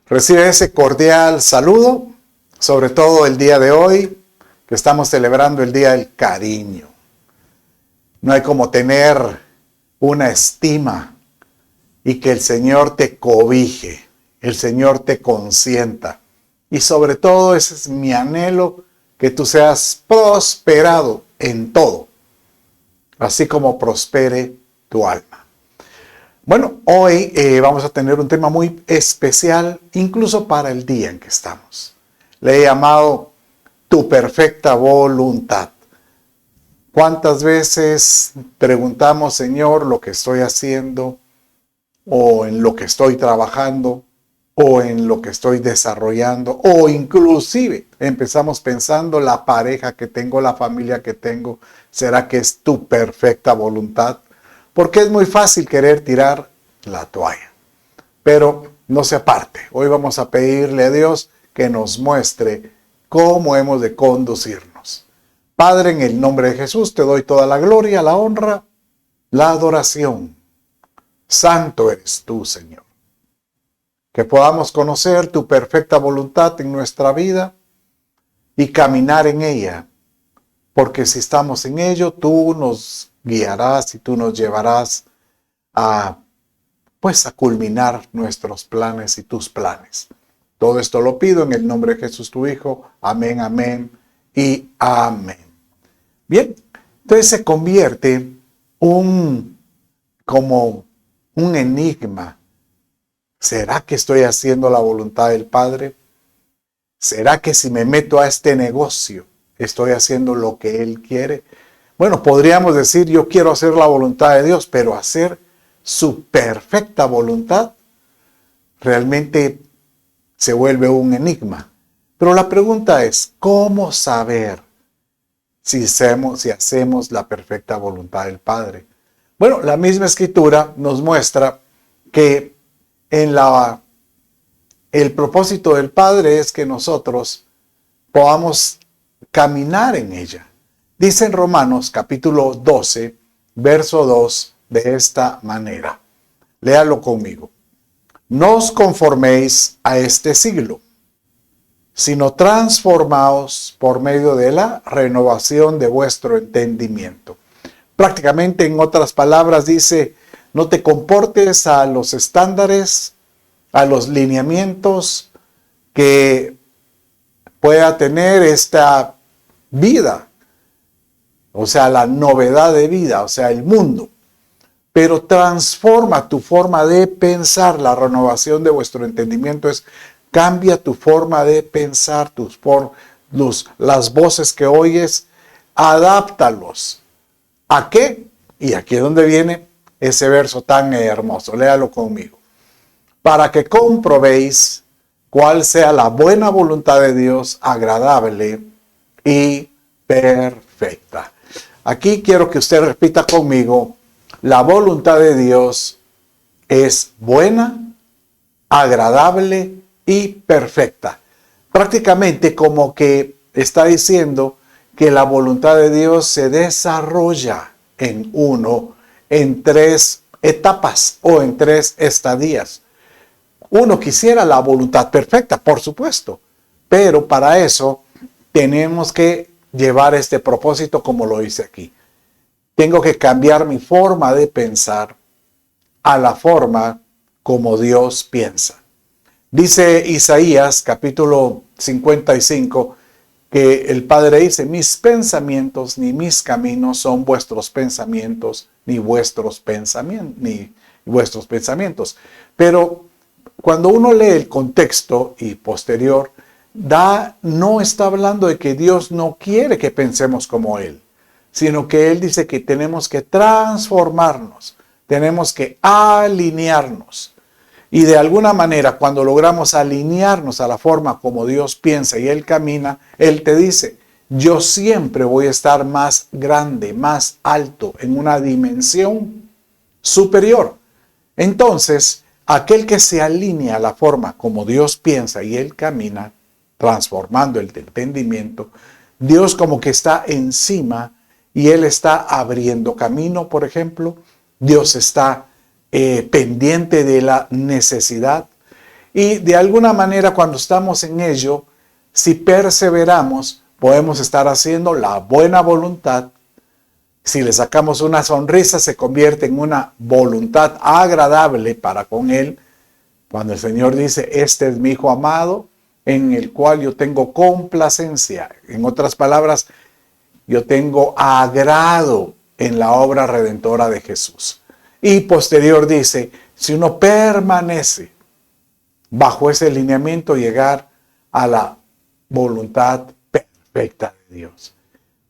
Recibe ese cordial saludo, sobre todo el día de hoy, que estamos celebrando el Día del Cariño. No hay como tener una estima y que el Señor te cobije, el Señor te consienta. Y sobre todo ese es mi anhelo, que tú seas prosperado en todo, así como prospere tu alma. Bueno, hoy vamos a tener un tema muy especial, incluso para el día en que estamos. Le he llamado tu perfecta voluntad. ¿Cuántas veces preguntamos, Señor, lo que estoy haciendo, o en lo que estoy trabajando, o en lo que estoy desarrollando, o inclusive empezamos pensando la pareja que tengo, la familia que tengo, ¿será que es tu perfecta voluntad? Porque es muy fácil querer tirar la toalla, pero no se aparte. Hoy vamos a pedirle a Dios que nos muestre cómo hemos de conducirnos. Padre, en el nombre de Jesús te doy toda la gloria, la honra, la adoración. Santo eres tú, Señor. Que podamos conocer tu perfecta voluntad en nuestra vida y caminar en ella. Porque si estamos en ello, tú nos guiarás y tú nos llevarás a culminar nuestros planes y tus planes. Todo esto lo pido en el nombre de Jesús tu Hijo. Amén, amén y amén. Bien, entonces se convierte como un enigma. ¿Será que estoy haciendo la voluntad del Padre? ¿Será que si me meto a este negocio estoy haciendo lo que Él quiere? Bueno, podríamos decir, yo quiero hacer la voluntad de Dios, pero hacer su perfecta voluntad realmente se vuelve un enigma. Pero la pregunta es, ¿cómo saber si hacemos la perfecta voluntad del Padre? Bueno, la misma Escritura nos muestra que el propósito del Padre es que nosotros podamos caminar en ella. Dice en Romanos capítulo 12, verso 2, de esta manera. Léalo conmigo. No os conforméis a este siglo, sino transformaos por medio de la renovación de vuestro entendimiento. Prácticamente, en otras palabras, dice, no te comportes a los estándares, a los lineamientos que pueda tener esta vida, o sea, la novedad de vida, o sea, el mundo. Pero transforma tu forma de pensar. La renovación de vuestro entendimiento es cambia tu forma de pensar, las voces que oyes, adáptalos. ¿A qué? Y aquí es donde viene ese verso tan hermoso. Léalo conmigo. Para que comprobéis cuál sea la buena voluntad de Dios, agradable y perfecta. Aquí quiero que usted repita conmigo. La voluntad de Dios es buena, agradable y perfecta. Prácticamente como que está diciendo que la voluntad de Dios se desarrolla en tres etapas o en tres estadías. Uno quisiera la voluntad perfecta, por supuesto, pero para eso tenemos que llevar este propósito como lo hice aquí. Tengo que cambiar mi forma de pensar a la forma como Dios piensa. Dice Isaías capítulo 55 que el Padre dice, mis pensamientos ni mis caminos son vuestros pensamientos, ni vuestros pensamientos. Pero cuando uno lee el contexto y posterior, no está hablando de que Dios no quiere que pensemos como Él, sino que Él dice que tenemos que transformarnos, tenemos que alinearnos. Y de alguna manera, cuando logramos alinearnos a la forma como Dios piensa y Él camina, Él te dice, yo siempre voy a estar más grande, más alto, en una dimensión superior. Entonces, aquel que se alinea a la forma como Dios piensa y Él camina, transformando el entendimiento, Dios como que está encima y Él está abriendo camino, por ejemplo. Dios está pendiente de la necesidad. Y de alguna manera cuando estamos en ello, si perseveramos, podemos estar haciendo la buena voluntad. Si le sacamos una sonrisa, se convierte en una voluntad agradable para con Él. Cuando el Señor dice, este es mi Hijo amado, en el cual yo tengo complacencia. En otras palabras, yo tengo agrado en la obra redentora de Jesús. Y posterior dice, si uno permanece bajo ese lineamiento, llegar a la voluntad perfecta de Dios.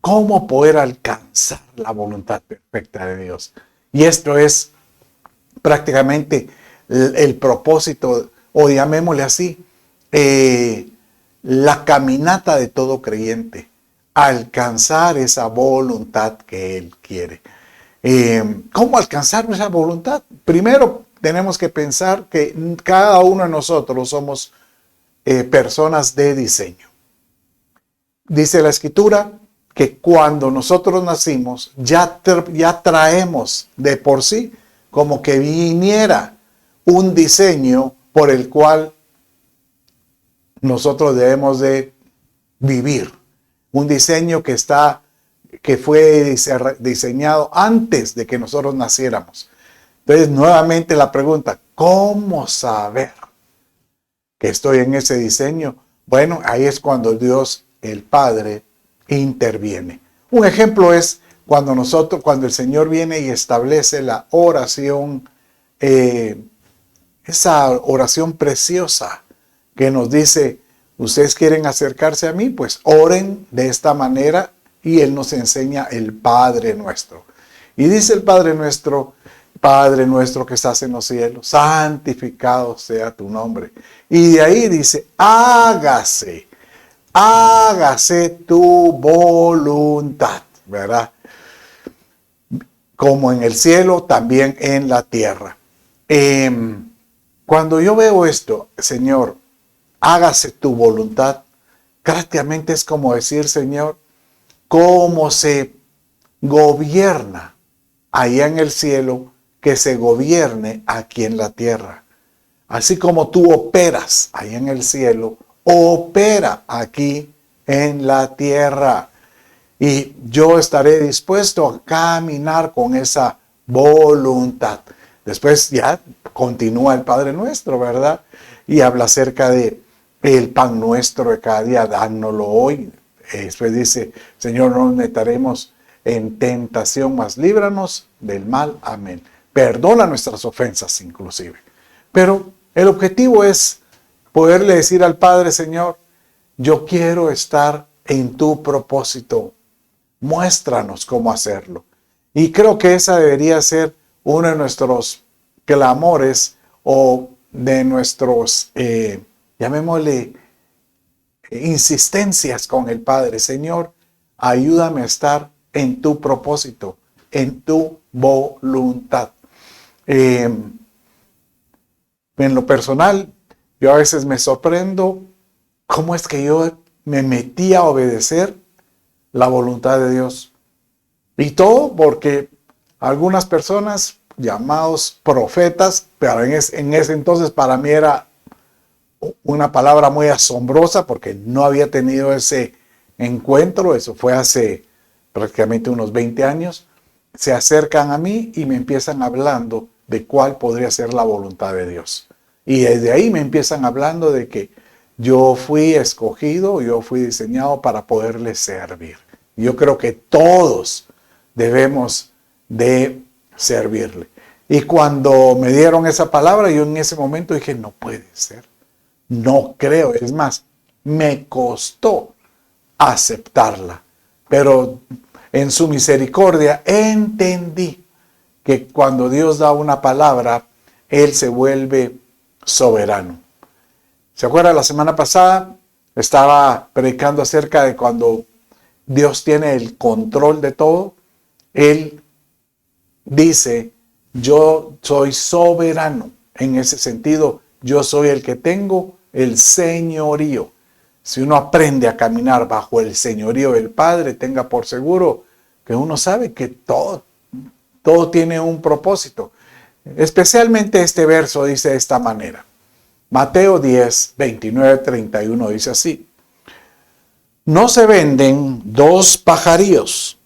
¿Cómo poder alcanzar la voluntad perfecta de Dios? Y esto es prácticamente el propósito, o llamémosle así, la caminata de todo creyente. Alcanzar esa voluntad que Él quiere. ¿Cómo alcanzar esa voluntad? Primero tenemos que pensar que cada uno de nosotros somos personas de diseño. Dice la Escritura que cuando nosotros nacimos ya traemos de por sí como que viniera un diseño por el cual nosotros debemos de vivir. Un diseño que fue diseñado antes de que nosotros naciéramos. Entonces, nuevamente la pregunta, ¿cómo saber que estoy en ese diseño? Bueno, ahí es cuando Dios, el Padre, interviene. Un ejemplo es cuando el Señor viene y establece la oración, esa oración preciosa que nos dice, ustedes quieren acercarse a mí, pues oren de esta manera, y Él nos enseña el Padre Nuestro. Y dice el Padre Nuestro que estás en los cielos, santificado sea tu nombre. Y de ahí dice, hágase tu voluntad, ¿verdad? Como en el cielo, también en la tierra. Cuando yo veo esto, Señor, hágase tu voluntad, prácticamente es como decir, Señor, cómo se gobierna allá en el cielo, que se gobierne aquí en la tierra. Así como tú operas allá en el cielo, opera aquí en la tierra. Y yo estaré dispuesto a caminar con esa voluntad. Después ya continúa el Padre Nuestro, ¿verdad? Y habla acerca de el pan nuestro de cada día, dánoslo hoy. Después dice, Señor, no nos meteremos en tentación, mas líbranos del mal. Amén. Perdona nuestras ofensas inclusive. Pero el objetivo es poderle decir al Padre, Señor, yo quiero estar en tu propósito. Muéstranos cómo hacerlo. Y creo que esa debería ser uno de nuestros clamores o de nuestros, llamémosle, insistencias con el Padre. Señor, ayúdame a estar en tu propósito, en tu voluntad. En lo personal, yo a veces me sorprendo cómo es que yo me metí a obedecer la voluntad de Dios. Y todo porque algunas personas llamados profetas, pero en ese entonces para mí era una palabra muy asombrosa porque no había tenido ese encuentro, eso fue hace prácticamente unos 20 años, se acercan a mí y me empiezan hablando de cuál podría ser la voluntad de Dios. Y desde ahí me empiezan hablando de que yo fui escogido, yo fui diseñado para poderle servir. Yo creo que todos debemos de servirle. Y cuando me dieron esa palabra, yo en ese momento dije, no puede ser. No creo, es más, me costó aceptarla, pero en su misericordia entendí que cuando Dios da una palabra, Él se vuelve soberano. ¿Se acuerda? La semana pasada estaba predicando acerca de cuando Dios tiene el control de todo. Él dice, yo soy soberano. En ese sentido, yo soy el que tengo el señorío. Si uno aprende a caminar bajo el señorío del Padre, tenga por seguro que uno sabe que todo tiene un propósito. Especialmente este verso dice de esta manera. Mateo 10, 29, 31 dice así: no se venden dos pajarillos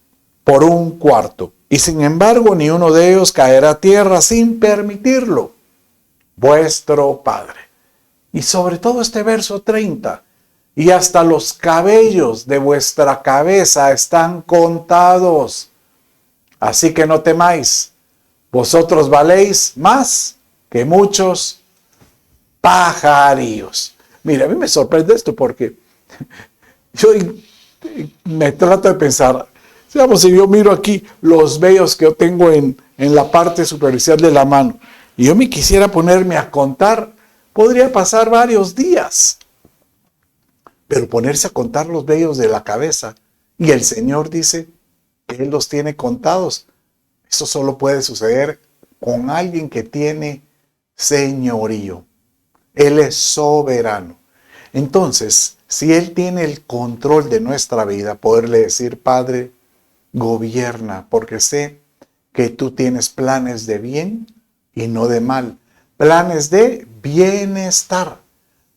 por un cuarto, y sin embargo ni uno de ellos caerá a tierra sin permitirlo vuestro Padre. Y sobre todo este verso 30, y hasta los cabellos de vuestra cabeza están contados. Así que no temáis, vosotros valéis más que muchos pajarillos. Mira, a mí me sorprende esto porque yo me trato de pensar, digamos, si yo miro aquí los vellos que yo tengo en la parte superficial de la mano, y yo me quisiera ponerme a contar, podría pasar varios días. Pero ponerse a contar los vellos de la cabeza, y el Señor dice que Él los tiene contados, eso solo puede suceder con alguien que tiene señorío. Él es soberano. Entonces, si Él tiene el control de nuestra vida, poderle decir: Padre, gobierna, porque sé que tú tienes planes de bien y no de mal, planes de bienestar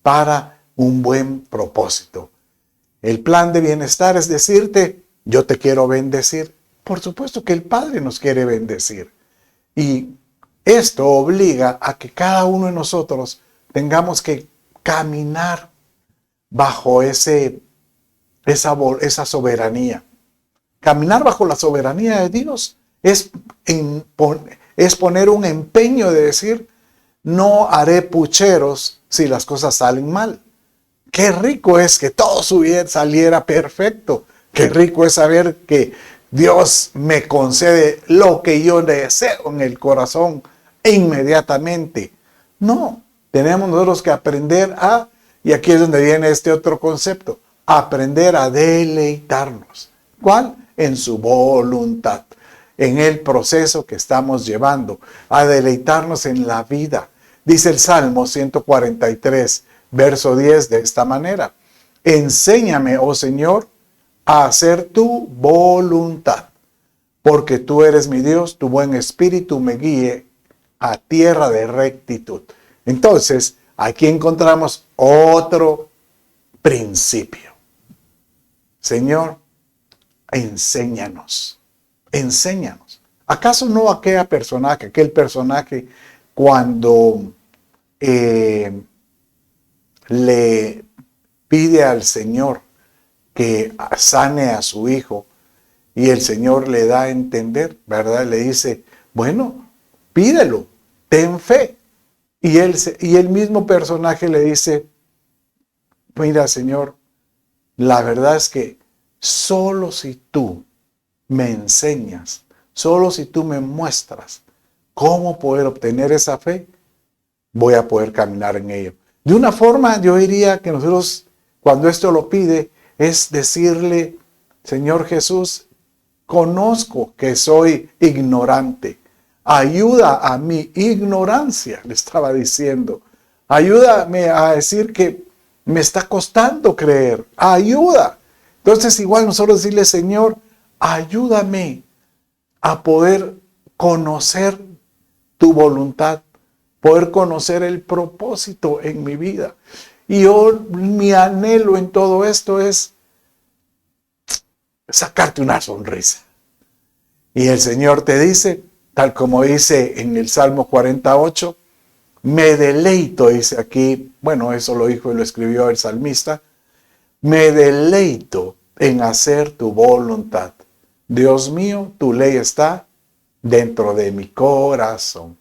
para un buen propósito. El plan de bienestar es decirte: yo te quiero bendecir. Por supuesto que el Padre nos quiere bendecir. Y esto obliga a que cada uno de nosotros tengamos que caminar bajo esa soberanía. Caminar bajo la soberanía de Dios es poner un empeño de decir: no haré pucheros si las cosas salen mal. Qué rico es que todo saliera perfecto. Qué rico es saber que Dios me concede lo que yo deseo en el corazón inmediatamente. No, tenemos nosotros que aprender y aquí es donde viene este otro concepto, aprender a deleitarnos. ¿Cuál? En su voluntad, en el proceso que estamos llevando, a deleitarnos en la vida. Dice el Salmo 143, verso 10 de esta manera: enséñame, oh Señor, a hacer tu voluntad, porque tú eres mi Dios, tu buen espíritu me guíe a tierra de rectitud. Entonces, aquí encontramos otro principio. Señor, enséñanos. ¿Acaso no aquel personaje, cuando le pide al Señor que sane a su hijo, y el Señor le da a entender, ¿verdad? Le dice: bueno, pídelo, ten fe. Y el mismo personaje le dice: mira, Señor, la verdad es que solo si tú me enseñas, solo si tú me muestras cómo poder obtener esa fe, voy a poder caminar en ello. De una forma, yo diría que nosotros, cuando esto lo pide, es decirle: Señor Jesús, conozco que soy ignorante. Ayuda a mi ignorancia, le estaba diciendo. Ayúdame a decir que me está costando creer. Ayuda. Entonces, igual nosotros decirle: Señor, ayúdame a poder conocer tu voluntad, poder conocer el propósito en mi vida. Y mi anhelo en todo esto es sacarte una sonrisa. Y el Señor te dice, tal como dice en el Salmo 48, me deleito, dice aquí, bueno, eso lo dijo y lo escribió el salmista, me deleito en hacer tu voluntad. Dios mío, tu ley está dentro de mi corazón.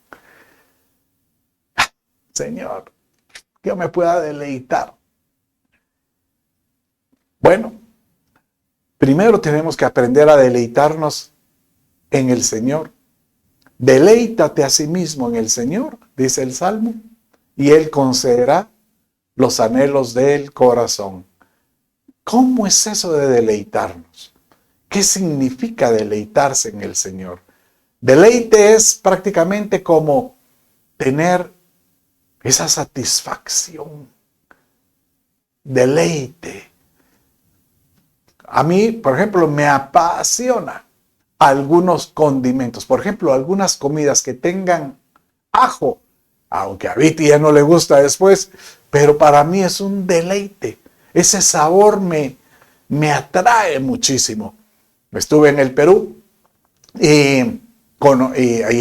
Señor, que yo me pueda deleitar. Bueno, primero tenemos que aprender a deleitarnos en el Señor. Deleítate a sí mismo en el Señor, dice el Salmo, y Él concederá los anhelos del corazón. ¿Cómo es eso de deleitarnos? ¿Qué significa deleitarse en el Señor? Deleite es prácticamente como tener esa satisfacción. Deleite. A mí, por ejemplo, me apasiona algunos condimentos. Por ejemplo, algunas comidas que tengan ajo. aunque a Viti ya no le gusta después, pero para mí es un deleite. Ese sabor me atrae muchísimo. Estuve en el Perú y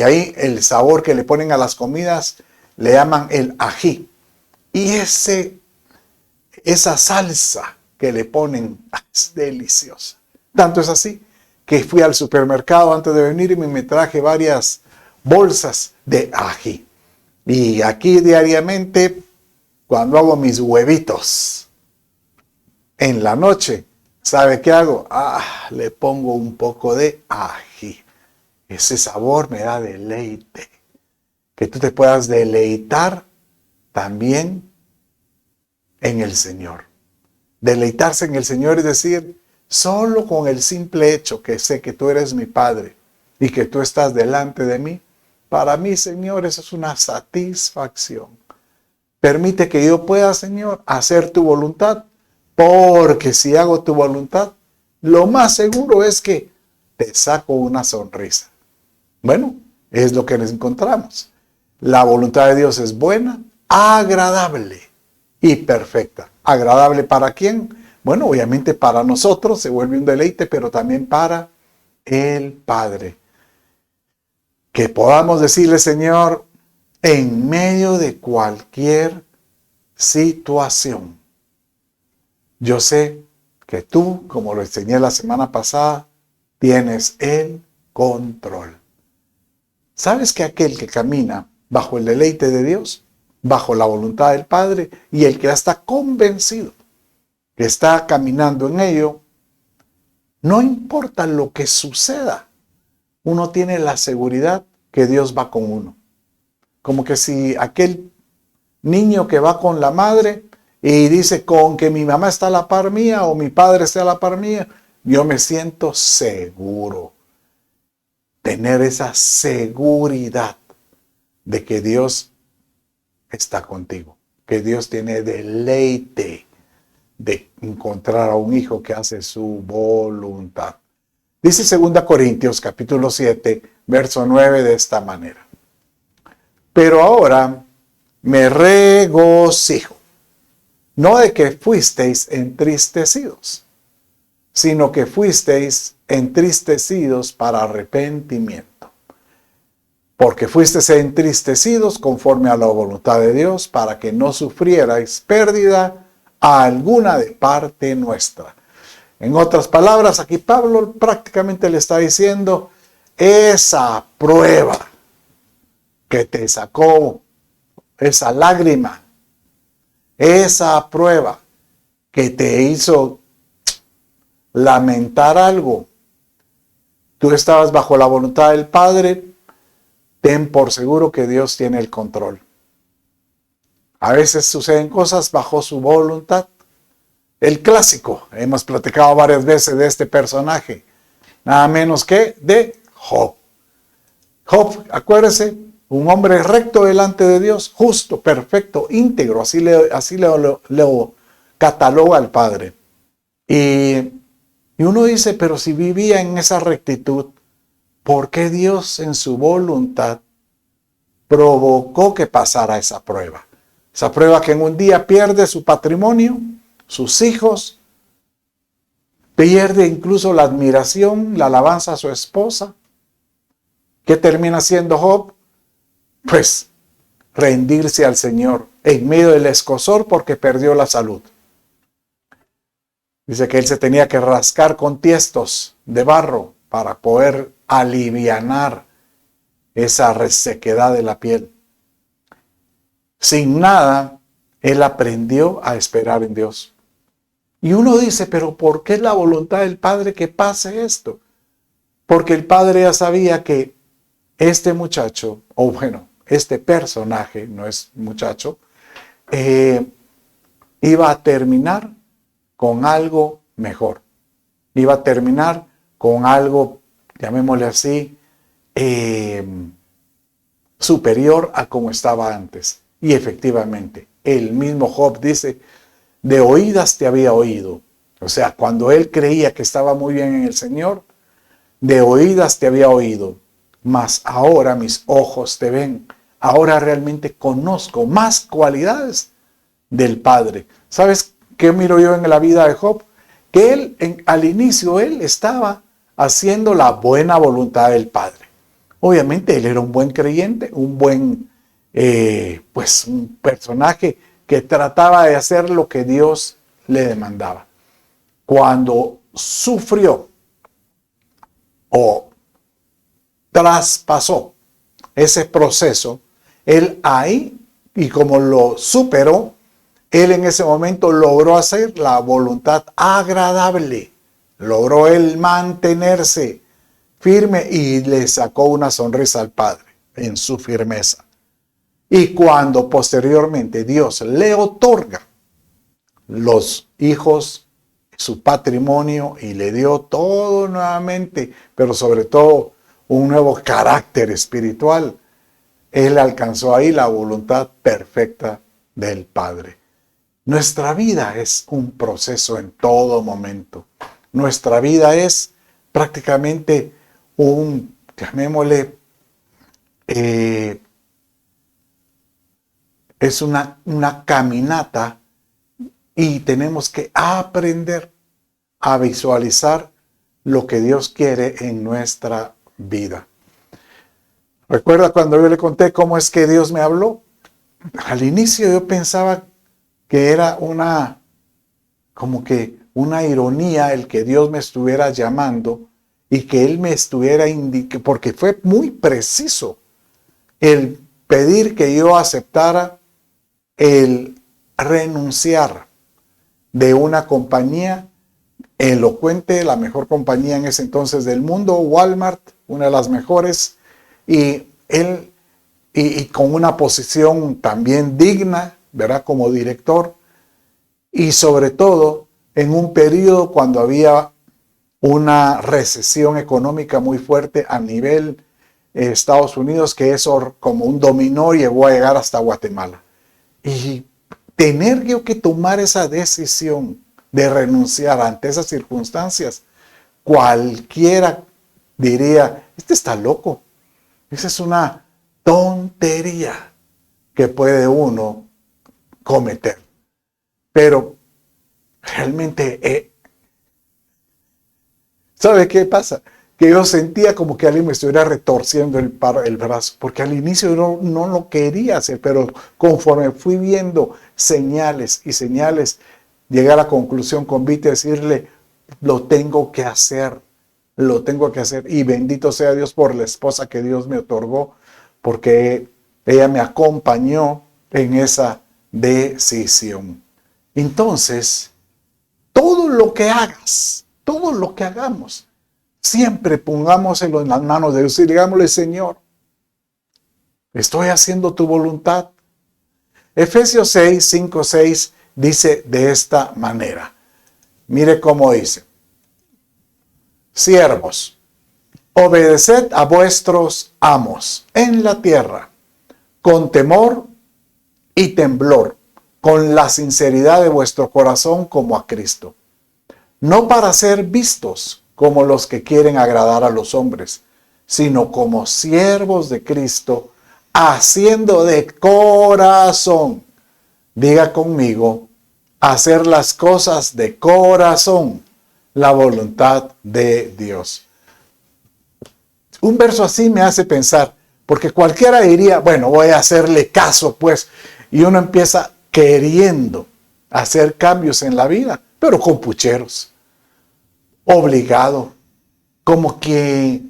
ahí el sabor que le ponen a las comidas le llaman el ají. Y esa salsa que le ponen es deliciosa. Tanto es así que fui al supermercado antes de venir y me traje varias bolsas de ají. Y aquí diariamente, cuando hago mis huevitos en la noche, ¿sabe qué hago? Le pongo un poco de ají. Ese sabor me da deleite. Que tú te puedas deleitar también en el Señor. Deleitarse en el Señor es decir, solo con el simple hecho que sé que tú eres mi Padre y que tú estás delante de mí, para mí, Señor, eso es una satisfacción. Permite que yo pueda, Señor, hacer tu voluntad, porque si hago tu voluntad, lo más seguro es que te saco una sonrisa. Bueno, es lo que nos encontramos. La voluntad de Dios es buena, agradable y perfecta. ¿Agradable para quién? Bueno, obviamente para nosotros se vuelve un deleite, pero también para el Padre. Que podamos decirle, Señor, en medio de cualquier situación, yo sé que tú, como lo enseñé la semana pasada, tienes el control. ¿Sabes que aquel que camina bajo el deleite de Dios, bajo la voluntad del Padre, y el que ya está convencido que está caminando en ello, no importa lo que suceda, uno tiene la seguridad que Dios va con uno? Como que si aquel niño que va con la madre y dice, con que mi mamá está a la par mía o mi padre está a la par mía, yo me siento seguro. Tener esa seguridad de que Dios está contigo, que Dios tiene deleite de encontrar a un hijo que hace su voluntad. Dice 2 Corintios capítulo 7, verso 9 de esta manera. Pero ahora me regocijo, no de que fuisteis entristecidos, sino que fuisteis entristecidos para arrepentimiento. Porque fuisteis entristecidos conforme a la voluntad de Dios, para que no sufrierais pérdida alguna de parte nuestra. En otras palabras, aquí Pablo prácticamente le está diciendo, esa prueba que te sacó esa lágrima, esa prueba que te hizo lamentar algo, tú estabas bajo la voluntad del Padre, ten por seguro que Dios tiene el control. A veces suceden cosas bajo su voluntad. El clásico, hemos platicado varias veces de este personaje, nada menos que de Job. Job, acuérdese, un hombre recto delante de Dios, justo, perfecto, íntegro, así lo cataloga el Padre. Y uno dice, pero si vivía en esa rectitud, ¿por qué Dios en su voluntad provocó que pasara esa prueba? Esa prueba que en un día pierde su patrimonio, sus hijos, pierde incluso la admiración, la alabanza a su esposa. ¿Qué termina haciendo Job? Pues rendirse al Señor en medio del escozor porque perdió la salud. Dice que él se tenía que rascar con tiestos de barro para poder alivianar esa resequedad de la piel. Sin nada, él aprendió a esperar en Dios. Y uno dice, pero ¿por qué es la voluntad del Padre que pase esto? Porque el Padre ya sabía que este muchacho, o bueno, este personaje, no es muchacho, iba a terminar con algo mejor. Iba a terminar con algo, llamémosle así, superior a como estaba antes. Y efectivamente, el mismo Job dice, de oídas te había oído. O sea, cuando él creía que estaba muy bien en el Señor, de oídas te había oído, mas ahora mis ojos te ven. ahora realmente conozco más cualidades del Padre. ¿Sabes qué miro yo en la vida de Job? Que al inicio, él estaba haciendo la buena voluntad del Padre. Obviamente, él era un buen creyente, un buen, un personaje que trataba de hacer lo que Dios le demandaba. Cuando sufrió o traspasó ese proceso, él ahí, y como lo superó, él en ese momento logró hacer la voluntad agradable. Logró él mantenerse firme y le sacó una sonrisa al Padre en su firmeza. Y cuando posteriormente Dios le otorga los hijos, su patrimonio, y le dio todo nuevamente, pero sobre todo un nuevo carácter espiritual, él alcanzó ahí la voluntad perfecta del Padre. Nuestra vida es un proceso en todo momento. Nuestra vida es prácticamente llamémosle, es una caminata, y tenemos que aprender a visualizar lo que Dios quiere en nuestra vida. ¿Recuerda cuando yo le conté cómo es que Dios me habló? Al inicio yo pensaba que era como que una ironía el que Dios me estuviera llamando y que Él me estuviera indicando, porque fue muy preciso el pedir que yo aceptara el renunciar de una compañía elocuente, la mejor compañía en ese entonces del mundo, Walmart, una de las mejores, y él, y con una posición también digna, ¿verdad? Como director, y sobre todo en un periodo cuando había una recesión económica muy fuerte a nivel Estados Unidos, que eso como un dominó llegó a llegar hasta Guatemala. Y tener yo que tomar esa decisión de renunciar ante esas circunstancias, cualquiera diría, este está loco. Esa es una tontería que puede uno cometer. Pero realmente, ¿sabe qué pasa? Que yo sentía como que alguien me estuviera retorciendo el brazo, porque al inicio yo no lo quería hacer, pero conforme fui viendo señales y señales, llegué a la conclusión con Vita de decirle, lo tengo que hacer, y bendito sea Dios por la esposa que Dios me otorgó, porque ella me acompañó en esa decisión. Entonces, todo lo que hagas, todo lo que hagamos, siempre pongámoselo en las manos de Dios y digámosle, Señor, estoy haciendo tu voluntad. Efesios 6, 5, 6 dice de esta manera. Mire cómo dice. Siervos, obedeced a vuestros amos en la tierra, con temor y temblor, con la sinceridad de vuestro corazón como a Cristo. No para ser vistos como los que quieren agradar a los hombres, sino como siervos de Cristo, haciendo de corazón, diga conmigo, hacer las cosas de corazón, la voluntad de Dios. Un verso así me hace pensar, porque cualquiera diría, bueno, voy a hacerle caso, pues, y uno empieza queriendo hacer cambios en la vida, pero con pucheros, obligado, como que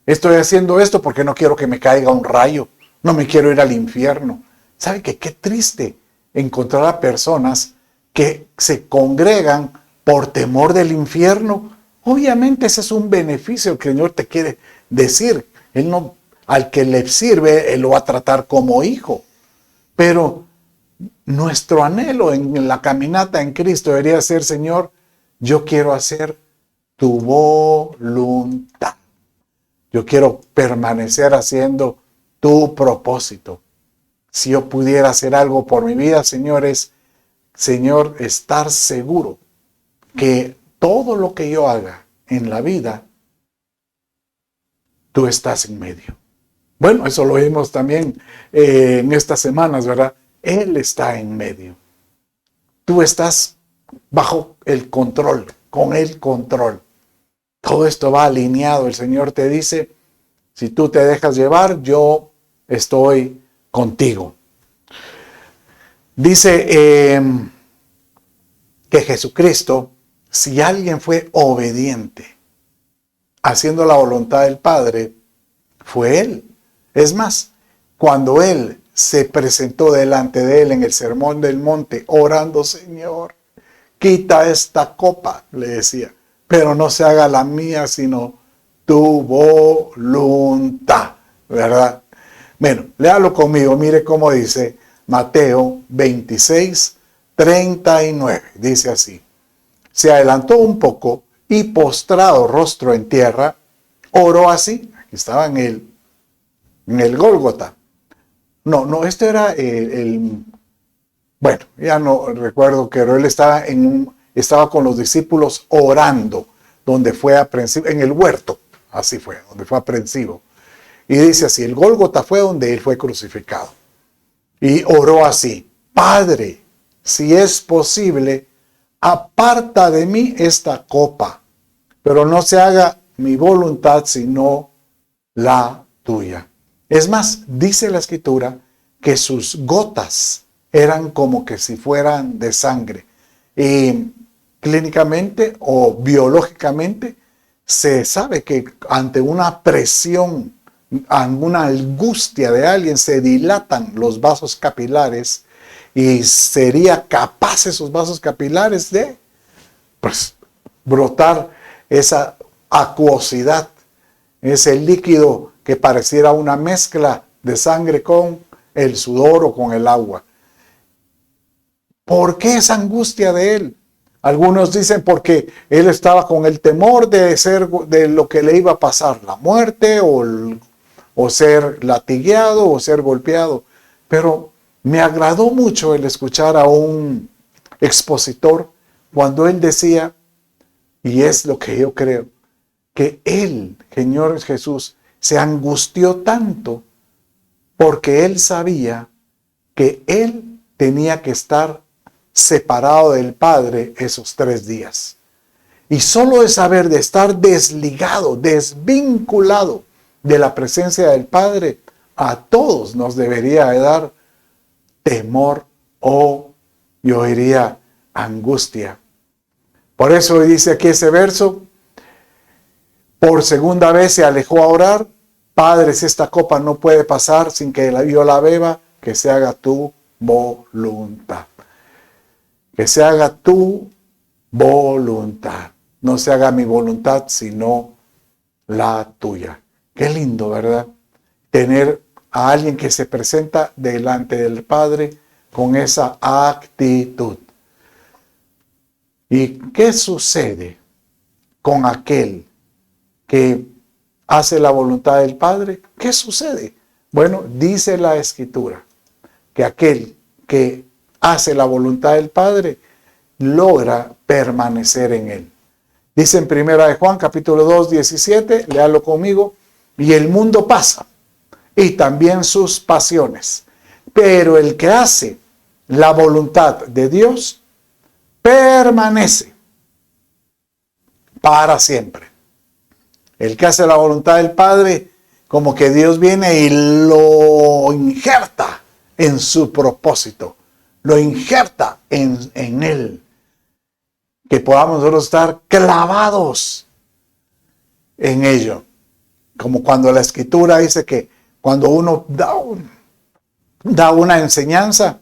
estoy haciendo esto porque no quiero que me caiga un rayo, no me quiero ir al infierno. ¿Sabe qué? Qué triste encontrar a personas que se congregan por temor del infierno. Obviamente ese es un beneficio que el Señor te quiere decir. Él no, al que le sirve, Él lo va a tratar como hijo. Pero nuestro anhelo en la caminata en Cristo debería ser, Señor, yo quiero hacer tu voluntad. Yo quiero permanecer haciendo tu propósito. Si yo pudiera hacer algo por mi vida, Señor, estar seguro que todo lo que yo haga en la vida, tú estás en medio. Bueno, eso lo vimos también en estas semanas, ¿verdad? Él está en medio. Tú estás bajo el control, con el control. Todo esto va alineado. El Señor te dice, si tú te dejas llevar, yo estoy contigo. Dice que Jesucristo, si alguien fue obediente, haciendo la voluntad del Padre, fue Él. Es más, cuando Él se presentó delante de Él en el Sermón del Monte, orando, Señor, quita esta copa, le decía, pero no se haga la mía, sino tu voluntad, ¿verdad? Bueno, léalo conmigo, mire cómo dice Mateo 26, 39. Dice así: se adelantó un poco y postrado rostro en tierra, oró así. Aquí estaba en el Gólgota. No, este era bueno, ya no recuerdo, pero él estaba con los discípulos orando, donde fue aprensivo, en el huerto, así fue, donde fue aprensivo. Y dice así, el Gólgota fue donde él fue crucificado. Y oró así: Padre, si es posible, aparta de mí esta copa, pero no se haga mi voluntad sino la tuya. Es más, dice la Escritura que sus gotas eran como que si fueran de sangre. Y clínicamente o biológicamente se sabe que ante una presión, alguna angustia de alguien, se dilatan los vasos capilares y sería capaz esos vasos capilares de brotar esa acuosidad, ese líquido que pareciera una mezcla de sangre con el sudor o con el agua. ¿Por qué esa angustia de él? Algunos dicen porque él estaba con el temor de lo que le iba a pasar, la muerte o ser latigueado o ser golpeado. Pero me agradó mucho el escuchar a un expositor cuando él decía, y es lo que yo creo, que él, Señor Jesús, se angustió tanto porque él sabía que él tenía que estar separado del Padre esos 3 días. Y solo de saber de estar desligado, desvinculado de la presencia del Padre, a todos nos debería de dar temor o, yo diría, angustia. Por eso dice aquí ese verso, por segunda vez se alejó a orar: Padre, si esta copa no puede pasar sin que yo la beba, que se haga tu voluntad. Que se haga tu voluntad. No se haga mi voluntad, sino la tuya. Qué lindo, ¿verdad? Tener a alguien que se presenta delante del Padre con esa actitud. ¿Y qué sucede con aquel que hace la voluntad del Padre? ¿Qué sucede? Bueno, dice la Escritura que aquel que hace la voluntad del Padre logra permanecer en él. Dice en 1 Juan capítulo 2, 17, léalo conmigo: y el mundo pasa y también sus pasiones, pero el que hace la voluntad de Dios permanece para siempre. El que hace la voluntad del Padre, como que Dios viene y lo injerta en su propósito, lo injerta en él. Que podamos nosotros estar clavados en ello. Como cuando la Escritura dice que cuando uno da una enseñanza,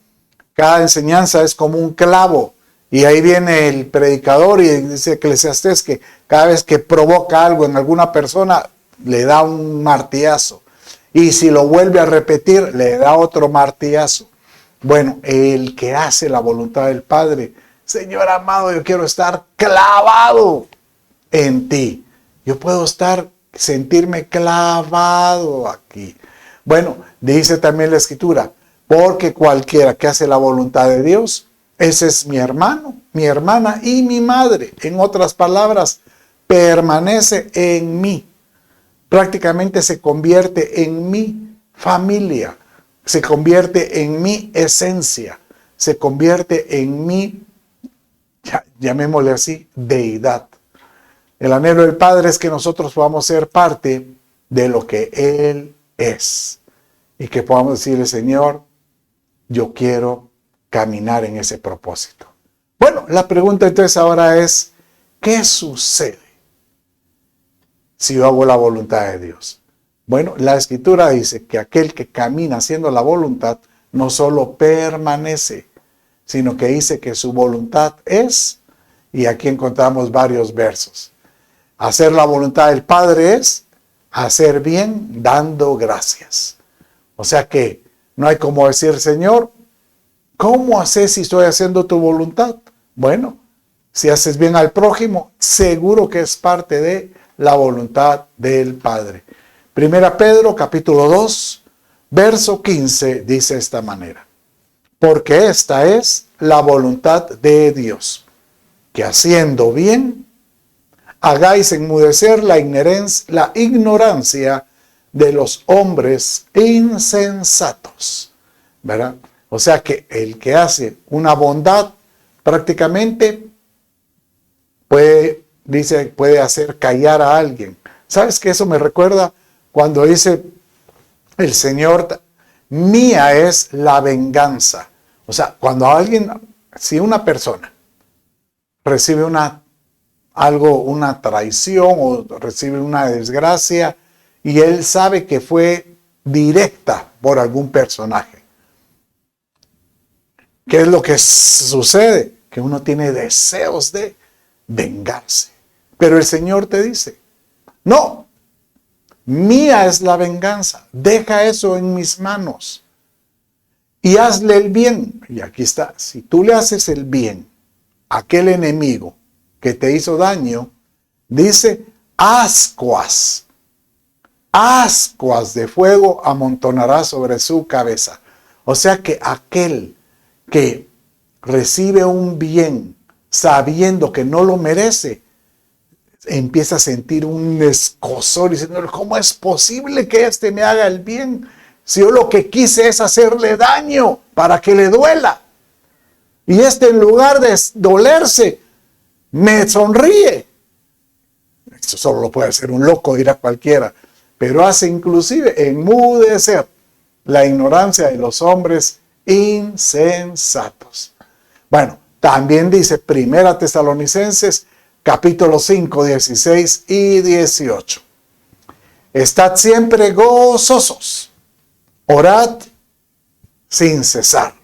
cada enseñanza es como un clavo. Y ahí viene el predicador y dice Eclesiastés que cada vez que provoca algo en alguna persona, le da un martillazo. Y si lo vuelve a repetir, le da otro martillazo. Bueno, el que hace la voluntad del Padre, Señor amado, yo quiero estar clavado en ti. Yo puedo sentirme clavado aquí. Bueno, dice también la Escritura, porque cualquiera que hace la voluntad de Dios, ese es mi hermano, mi hermana y mi madre. En otras palabras, permanece en mí. prácticamente se convierte en mi familia, se convierte en mi esencia, se convierte en mi, llamémosle así, deidad. El anhelo del Padre es que nosotros podamos ser parte de lo que Él es y que podamos decirle, Señor, yo quiero caminar en ese propósito. Bueno, la pregunta entonces ahora es, ¿qué sucede si yo hago la voluntad de Dios? Bueno, la Escritura dice que aquel que camina haciendo la voluntad no solo permanece, sino que dice que su voluntad es, y aquí encontramos varios versos. Hacer la voluntad del Padre es hacer bien dando gracias. O sea que no hay como decir, Señor, ¿cómo haces si estoy haciendo tu voluntad? Bueno, si haces bien al prójimo, seguro que es parte de la voluntad del Padre. Primera Pedro, capítulo 2, verso 15, dice de esta manera. Porque esta es la voluntad de Dios, que haciendo bien, hagáis enmudecer la ignorancia de los hombres insensatos. ¿Verdad? O sea que el que hace una bondad prácticamente puede hacer callar a alguien. ¿Sabes qué? Eso me recuerda cuando dice el Señor, mía es la venganza. O sea, cuando si una persona recibe una traición o recibe una desgracia y él sabe que fue directa por algún personaje, ¿qué es lo que sucede? Que uno tiene deseos de vengarse. Pero el Señor te dice, no, mía es la venganza, deja eso en mis manos y hazle el bien. Y aquí está, si tú le haces el bien a aquel enemigo que te hizo daño, dice, ascuas de fuego amontonará sobre su cabeza. O sea que aquel que recibe un bien sabiendo que no lo merece, empieza a sentir un escozor y diciendo, ¿cómo es posible que este me haga el bien? Si yo lo que quise es hacerle daño para que le duela. Y en lugar de dolerse, me sonríe. Esto solo lo puede hacer un loco, dirá cualquiera. Pero hace inclusive enmudecer la ignorancia de los hombres insensatos. Bueno, también dice Primera Tesalonicenses, capítulo 5, 16 y 18. Estad siempre gozosos, orad sin cesar,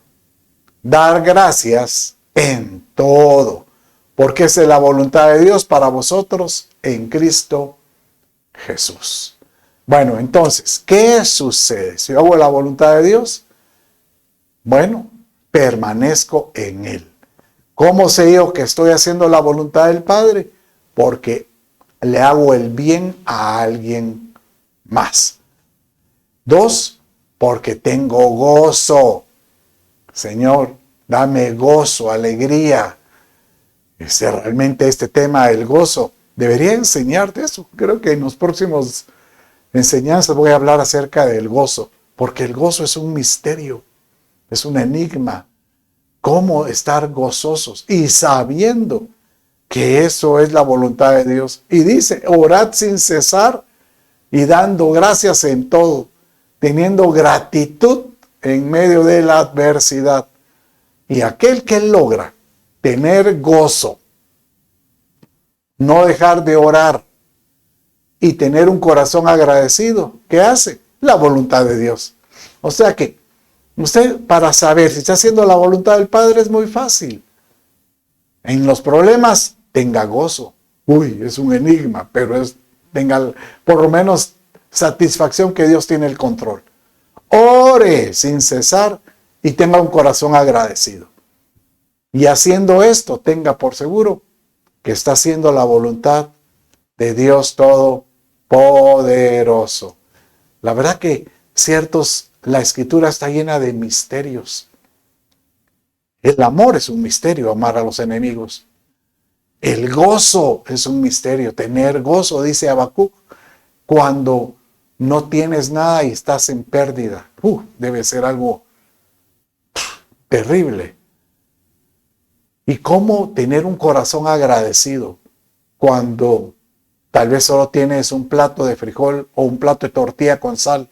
dar gracias en todo, porque es la voluntad de Dios para vosotros en Cristo Jesús. Bueno, entonces, ¿qué sucede? Si yo hago la voluntad de Dios, bueno, permanezco en Él. ¿Cómo sé yo que estoy haciendo la voluntad del Padre? Porque le hago el bien a alguien más. 2, porque tengo gozo. Señor, dame gozo, alegría. Realmente este tema del gozo, debería enseñarte eso. Creo que en los próximos enseñanzas voy a hablar acerca del gozo, porque el gozo es un misterio, es un enigma. ¿Cómo estar gozosos y sabiendo que eso es la voluntad de Dios? Y dice, orad sin cesar y dando gracias en todo, teniendo gratitud en medio de la adversidad. Y aquel que logra tener gozo, no dejar de orar y tener un corazón agradecido, ¿qué hace? La voluntad de Dios. O sea que usted, para saber si está haciendo la voluntad del Padre, es muy fácil. En los problemas, tenga gozo. Es un enigma, pero tenga por lo menos satisfacción que Dios tiene el control. Ore sin cesar y tenga un corazón agradecido. Y haciendo esto, tenga por seguro que está haciendo la voluntad de Dios Todopoderoso. La verdad que la Escritura está llena de misterios. El amor es un misterio, amar a los enemigos. El gozo es un misterio, tener gozo, dice Habacuc cuando no tienes nada y estás en pérdida. Debe ser algo terrible. Y cómo tener un corazón agradecido cuando tal vez solo tienes un plato de frijol o un plato de tortilla con sal.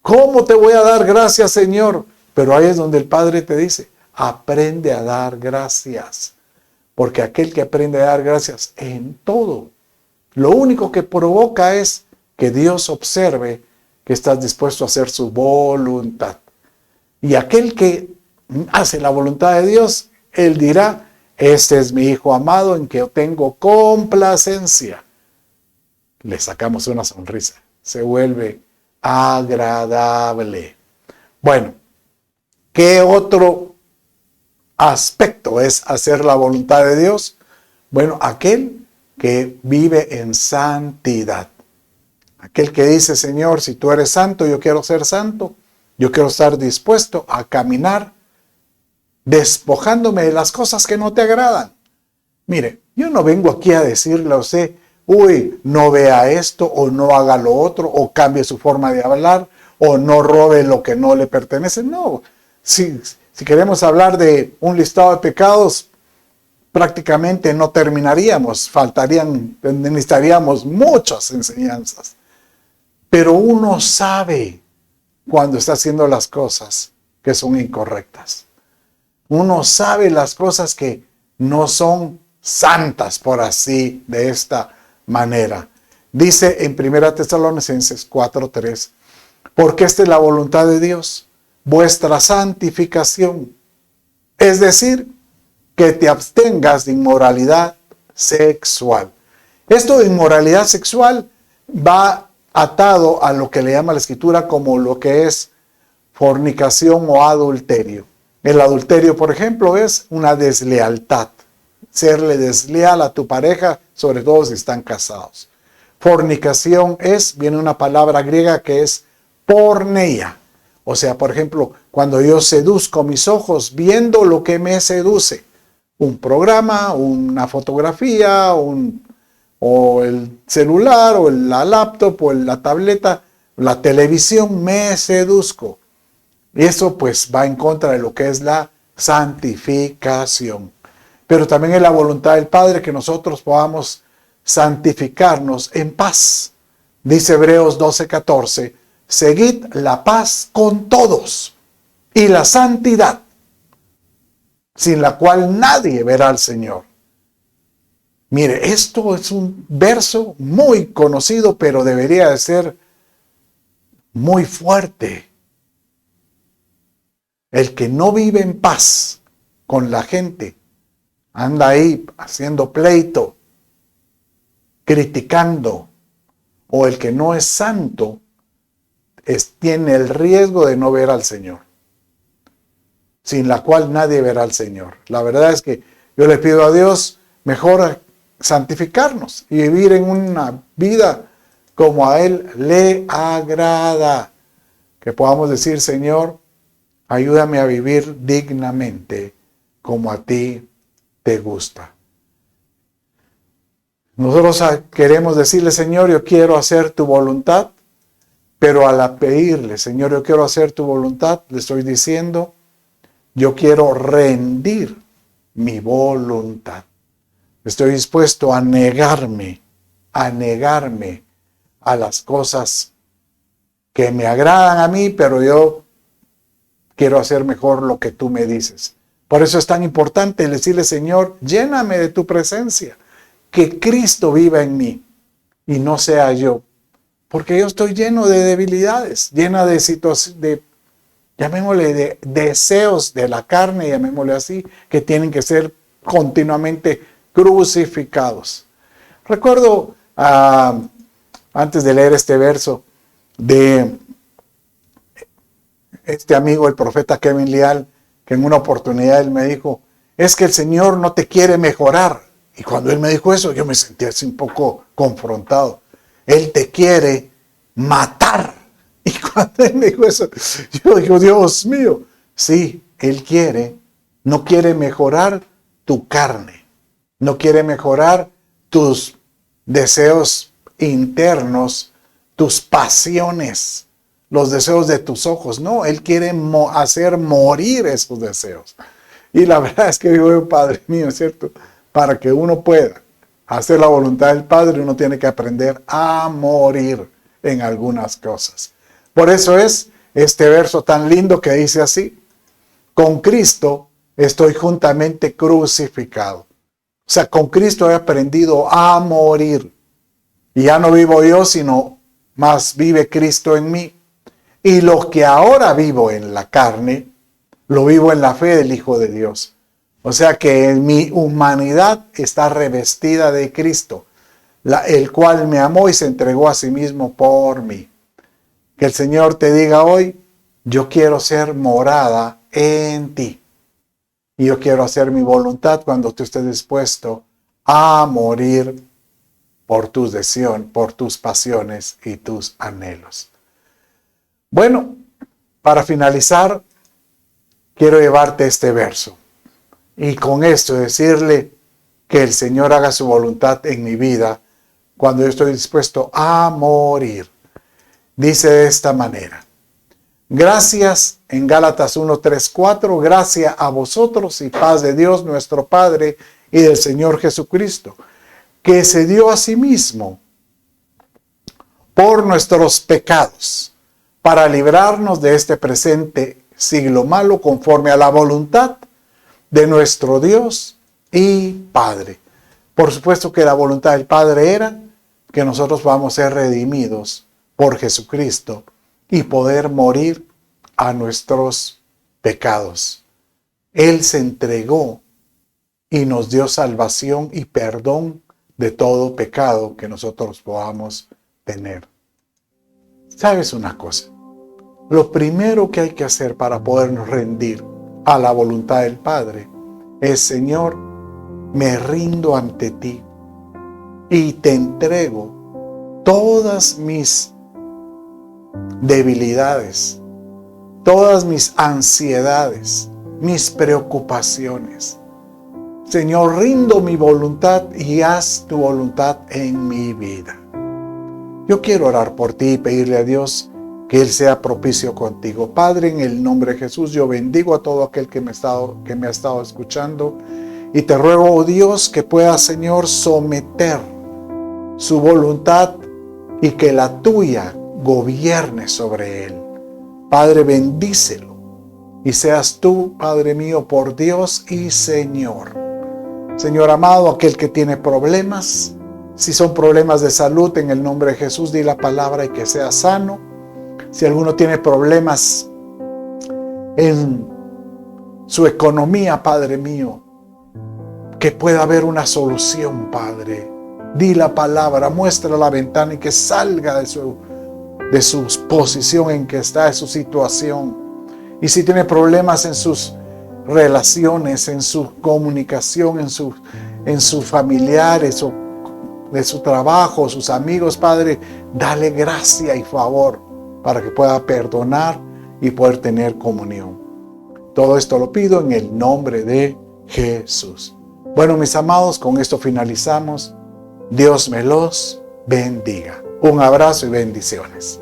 ¿Cómo te voy a dar gracias, Señor? Pero ahí es donde el Padre te dice, aprende a dar gracias. Porque aquel que aprende a dar gracias en todo, lo único que provoca es que Dios observe que estás dispuesto a hacer su voluntad. Y aquel que hace la voluntad de Dios, Él dirá, este es mi Hijo amado en que yo tengo complacencia. Le sacamos una sonrisa. Se vuelve agradable. Bueno, ¿qué otro aspecto es hacer la voluntad de Dios? Bueno, aquel que vive en santidad. Aquel que dice, Señor, si tú eres santo, yo quiero ser santo. Yo quiero estar dispuesto a caminar despojándome de las cosas que no te agradan. Mire, yo no vengo aquí a decirle a usted, no vea esto, o no haga lo otro, o cambie su forma de hablar, o no robe lo que no le pertenece. No, si queremos hablar de un listado de pecados, prácticamente no terminaríamos, necesitaríamos muchas enseñanzas. Pero uno sabe cuando está haciendo las cosas que son incorrectas. Uno sabe las cosas que no son santas, por así, de esta manera. Dice en 1 Tesalonicenses 4:3, porque esta es la voluntad de Dios, vuestra santificación. Es decir, que te abstengas de inmoralidad sexual. Esto de inmoralidad sexual va atado a lo que le llama la Escritura como lo que es fornicación o adulterio. El adulterio, por ejemplo, es una deslealtad. Serle desleal a tu pareja, sobre todo si están casados. Fornicación viene una palabra griega que es porneia. O sea, por ejemplo, cuando yo seduzco mis ojos viendo lo que me seduce. Un programa, una fotografía, o el celular, o la laptop, o la tableta, la televisión, me seduzco. Y eso pues va en contra de lo que es la santificación. Pero también es la voluntad del Padre que nosotros podamos santificarnos en paz. Dice Hebreos 12:14, seguid la paz con todos y la santidad, sin la cual nadie verá al Señor. Mire, esto es un verso muy conocido, pero debería de ser muy fuerte. El que no vive en paz con la gente, anda ahí haciendo pleito, criticando, o el que no es santo, tiene el riesgo de no ver al Señor, sin la cual nadie verá al Señor. La verdad es que yo le pido a Dios mejor santificarnos y vivir en una vida como a Él le agrada. Que podamos decir, Señor, ayúdame a vivir dignamente como a ti te gusta. Nosotros queremos decirle, Señor, yo quiero hacer tu voluntad, pero al pedirle, Señor, yo quiero hacer tu voluntad, le estoy diciendo, yo quiero rendir mi voluntad. Estoy dispuesto a negarme a las cosas que me agradan a mí, pero yo quiero hacer mejor lo que tú me dices. Por eso es tan importante decirle, Señor, lléname de tu presencia, que Cristo viva en mí y no sea yo. Porque yo estoy lleno de debilidades, llena de situaciones, llamémosle de deseos de la carne, llamémosle así, que tienen que ser continuamente crucificados. Recuerdo, antes de leer este verso, de este amigo, el profeta Kevin Leal, que en una oportunidad él me dijo, es que el Señor no te quiere mejorar. Y cuando él me dijo eso, yo me sentí así un poco confrontado. Él te quiere matar. Y cuando él me dijo eso, yo digo, Dios mío, sí, Él no quiere mejorar tu carne, no quiere mejorar tus deseos internos, tus pasiones, los deseos de tus ojos. No, Él quiere hacer morir esos deseos. Y la verdad es que digo, Padre mío, es cierto, para que uno pueda hacer la voluntad del Padre, uno tiene que aprender a morir en algunas cosas. Por eso es este verso tan lindo que dice así: con Cristo estoy juntamente crucificado. O sea, con Cristo he aprendido a morir. Y ya no vivo yo, sino más vive Cristo en mí. Y lo que ahora vivo en la carne, lo vivo en la fe del Hijo de Dios. O sea que en mi humanidad está revestida de Cristo, el cual me amó y se entregó a sí mismo por mí. Que el Señor te diga hoy: yo quiero ser morada en ti. Y yo quiero hacer mi voluntad cuando tú estés dispuesto a morir por tus deseos, por tus pasiones y tus anhelos. Bueno, para finalizar, quiero llevarte este verso. Y con esto decirle que el Señor haga su voluntad en mi vida cuando yo estoy dispuesto a morir. Dice de esta manera: gracias, en Gálatas 1, 3, 4, gracias a vosotros y paz de Dios nuestro Padre y del Señor Jesucristo, que se dio a sí mismo por nuestros pecados, para librarnos de este presente siglo malo, conforme a la voluntad de nuestro Dios y Padre. Por supuesto que la voluntad del Padre era que nosotros vamos a ser redimidos por Jesucristo y poder morir a nuestros pecados. Él se entregó y nos dio salvación y perdón de todo pecado que nosotros podamos tener. ¿Sabes una cosa? Lo primero que hay que hacer para podernos rendir a la voluntad del Padre es: Señor, me rindo ante ti y te entrego todas mis debilidades, todas mis ansiedades, mis preocupaciones. Señor, rindo mi voluntad y haz tu voluntad en mi vida. Yo quiero orar por ti y pedirle a Dios que Él sea propicio contigo. Padre, en el nombre de Jesús, yo bendigo a todo aquel que me ha estado escuchando y te ruego, oh Dios, que pueda, Señor, someter su voluntad y que la tuya gobierne sobre él. Padre, bendícelo y seas tú, Padre mío, por Dios y Señor. Señor amado, aquel que tiene problemas, si son problemas de salud, en el nombre de Jesús, di la palabra y que sea sano. Si alguno tiene problemas en su economía, Padre mío, que pueda haber una solución, Padre. Di la palabra, muestra la ventana y que salga de su posición en que está, de su situación. Y si tiene problemas en sus relaciones, en su comunicación, en sus familiares o de su trabajo, sus amigos, Padre, dale gracia y favor para que pueda perdonar y poder tener comunión. Todo esto lo pido en el nombre de Jesús. Bueno, mis amados, con esto finalizamos. Dios me los bendiga. Un abrazo y bendiciones.